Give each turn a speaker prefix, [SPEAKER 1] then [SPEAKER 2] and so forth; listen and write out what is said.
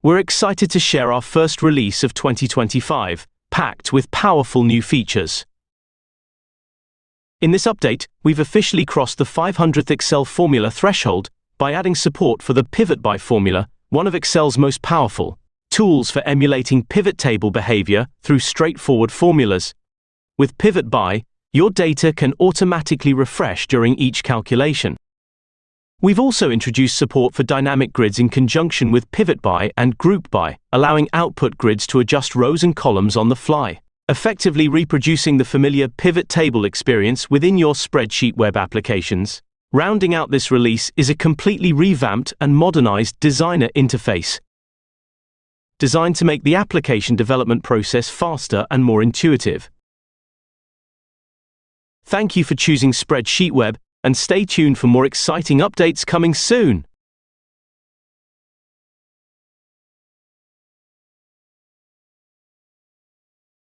[SPEAKER 1] we're excited to share our first release of 2025, packed with powerful new features. In this update, we've officially crossed the 500th Excel formula threshold by adding support for the PIVOTBY formula, one of Excel's most powerful tools for emulating pivot table behavior through straightforward formulas. With PIVOTBY, your data can automatically refresh during each calculation. We've also introduced support for dynamic grids in conjunction with PIVOTBY and GROUPBY, allowing output grids to adjust rows and columns on the fly, effectively reproducing the familiar pivot table experience within your SpreadsheetWeb applications. Rounding out this release is a completely revamped and modernized designer interface, designed to make the application development process faster and more intuitive. Thank you for choosing SpreadsheetWeb, and stay tuned for more exciting updates coming soon.